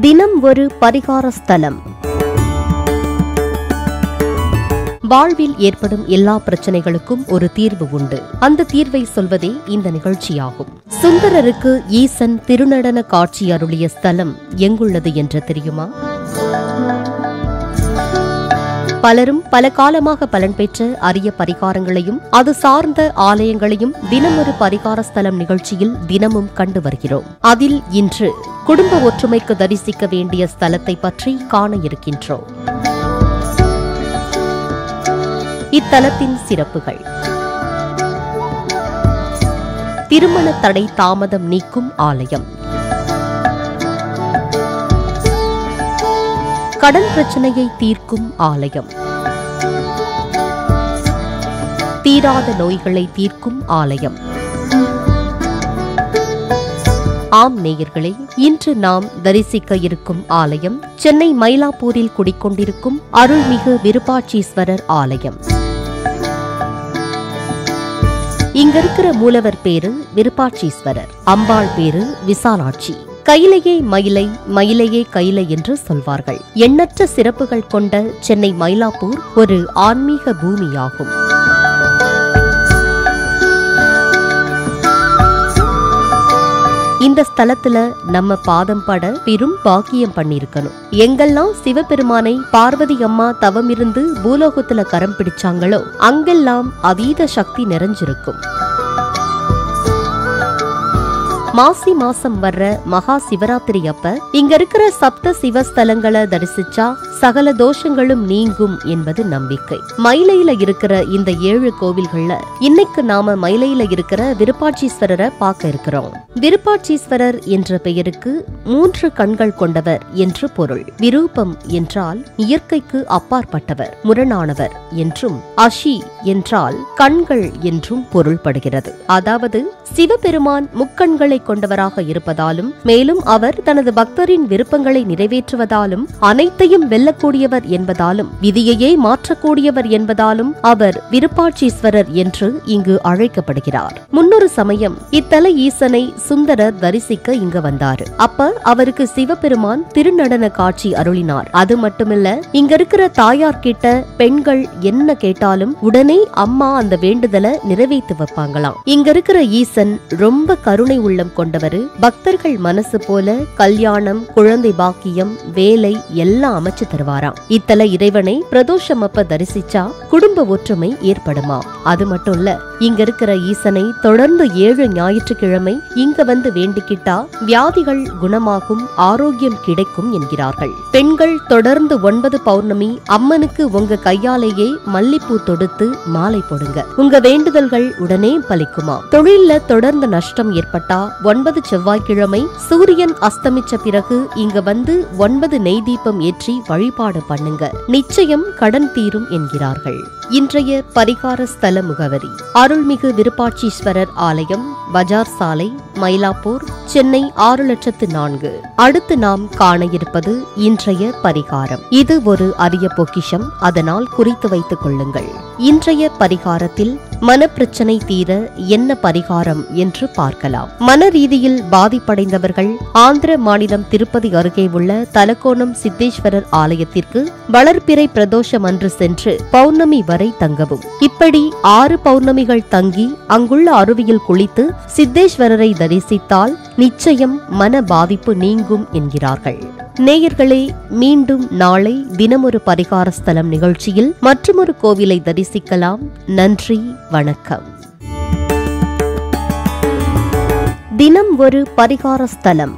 தினம் ஒரு பரிகார ஸ்தலம். வாழ்வில் ஏற்படும் எல்லா பிரச்சனைகளுக்கும் ஒரு தீர்வு உண்டு. அந்த தீர்வை சொல்வதே இந்த நிகழ்ச்சியாகும். சுந்தரருக்கு ஈசன் திருநடன காட்சி அருளிய ஸ்தலம் எங்குள்ளது என்று தெரியுமா? பலரும் பல காலமாக பலன் பெற்ற அரிய பரிகாரங்களையும் அது சார்ந்த ஆலயங்களையும் தினமொரு பரிகார ஸ்தலம் நிகழ்ச்சியில் தினமும் கண்டு வருகிறோம். அதில் இன்று குடும்ப ஒற்றுமைக்கு தரிசிக்க வேண்டிய ஸ்தலத்தை பற்றி காண இருக்கின்றோம். இத்தலத்தின் சிறப்புகள்: திருமண தடை தாமதம் நீக்கும் ஆலயம், கடன் பிரச்சனையை தீர்க்கும் ஆலயம், தீராத நோய்களை தீர்க்கும் ஆலயம். ஆம் நேயர்களே, இன்று நாம் தரிசிக்க இருக்கும் ஆலயம் சென்னை மயிலாப்பூரில் குடிக்கொண்டிருக்கும் அருள்மிகு விருப்பாட்சீஸ்வரர் ஆலயம். இங்க இருக்கிற மூலவர் பேரு விருப்பாட்சீஸ்வரர், அம்பாள் பேரு விசாலாட்சி. கையிலேயே மயிலை, மயிலையே கைலை என்று சொல்வார்கள். எண்ணற்ற சிறப்புகள் கொண்ட சென்னை மயிலாப்பூர் ஒரு ஆன்மீக பூமியாகும். இந்த ஸ்தலத்துல நம்ம பாதம் பட பெரும் பாக்கியம் பண்ணிருக்கணும். எங்கெல்லாம் சிவபெருமானை பார்வதி அம்மா தவமிருந்து பூலோகத்துல கரம் பிடிச்சாங்களோ அங்கெல்லாம் அதீத சக்தி நிறைஞ்சிருக்கும். மாசி மாசம் வர்ற மகா சிவராத்திரி அப்ப இங்க இருக்கிற சப்த சிவஸ்தலங்களை தரிசிச்சா சகல தோஷங்களும் நீங்கும் என்பது நம்பிக்கை. மயிலையில இருக்கிற இந்த 7 கோவில்கள்ல இன்னைக்கு நாம மயிலையில இருக்கிற விருப்பாட்சீஸ்வரரை பார்க்க இருக்கிறோம். விருப்பாட்சீஸ்வரர் என்ற பெயருக்கு 3 கண்கள் கொண்டவர் என்று பொருள். விரூபம் என்றால் இயற்கைக்கு அப்பாற்பட்டவர், முரணானவர் என்றும், அஷி என்றால் கண்கள் என்றும் பொருள்படுகிறது. அதாவது சிவபெருமான் முக்கண்களை கொண்டவராக இருப்பதாலும், மேலும் அவர் தனது பக்தரின் விருப்பங்களை நிறைவேற்றுவதாலும், அனைத்தையும் வெல்லக்கூடியவர் என்பதாலும், விதியையே மாற்றக்கூடியவர் என்பதாலும் அவர் விருப்பாட்சீஸ்வரர் என்று இங்கு அழைக்கப்படுகிறார். முன்னொரு சமயம் இத்தல ஈசனை சுந்தரர் தரிசிக்க இங்க வந்தாரு. அப்ப அவருக்கு சிவபெருமான் திருநடன காட்சி அருளினார். அது மட்டுமில்ல, இங்க இருக்கிற தாயார் கிட்ட பெண்கள் என்ன கேட்டாலும் உடனே அம்மா அந்த வேண்டுதலை நிறைவேற்றி வைப்பாங்களாம். இங்க இருக்கிற ஈசன் ரொம்ப கருணை உள்ளம் கொண்டவர். பக்தர்கள் மனசு போல கல்யாணம், குழந்தை பாக்கியம், வேலை எல்லாம் அமைச்சு தருவாராம். இத்தல இறைவனை பிரதோஷம் அப்ப தரிசிச்சா குடும்ப ஒற்றுமை ஏற்படுமா. அது மட்டும் இல்ல, இங்க இருக்கிற ஈசனை தொடர்ந்து 7 ஞாயிற்றுக்கிழமை இங்க வந்து வேண்டிக்கிட்டா வியாதிகள் குணமாகும், ஆரோக்கியம் கிடைக்கும் என்கிறார்கள். பெண்கள் தொடர்ந்து 9 பௌர்ணமி அம்மனுக்கு உங்க கையாலேயே மல்லிப்பூ தொடுத்து மாலை போடுங்க, உங்க வேண்டுதல்கள் உடனே பலிக்குமா. தொழில்ல தொடர்ந்து நஷ்டம் ஏற்பட்டா 9 செவ்வாய்க்கிழமை சூரியன் அஸ்தமிச்ச பிறகு இங்க வந்து 9 நெய் தீபம் ஏற்றி வழிபாடு பண்ணுங்க, நிச்சயம் கடன் தீரும் என்கிறார்கள். இன்றைய பரிகார ஸ்தல முகவரி: அருள்மிகு விருப்பாட்சீஸ்வரர் ஆலயம், பஜார் சாலை, மயிலாப்பூர், சென்னை 600400. அடுத்து நாம் காண இருப்பது இன்றைய பரிகாரம். இது ஒரு அரிய பொக்கிஷம், அதனால் குறித்து வைத்துக் கொள்ளுங்கள். இன்றைய பரிகாரத்தில் மனப்பிரச்சனை தீர என்ன பரிகாரம் என்று பார்க்கலாம். மன ரீதியில் பாதிப்படைந்தவர்கள் ஆந்திர மாநிலம் திருப்பதி அருகே உள்ள தலக்கோணம் சித்தேஸ்வரர் ஆலயத்திற்கு வளர்பிறை பிரதோஷம் அன்று சென்று பௌர்ணமி வரை தங்கவும். இப்படி 6 பௌர்ணமிகள் தங்கி அங்குள்ள அருவியில் குளித்து சித்தேஸ்வரரை தரிசித்தால் நிச்சயம் மன பாதிப்பு நீங்கும் என்கிறார்கள். நேயர்களே, மீண்டும் நாளை தினமொரு பரிகார ஸ்தலம் நிகழ்ச்சியில் மற்றொரு கோவிலை தரிசிக்கலாம். நன்றி, வணக்கம். தினம் ஒரு பரிகார ஸ்தலம்.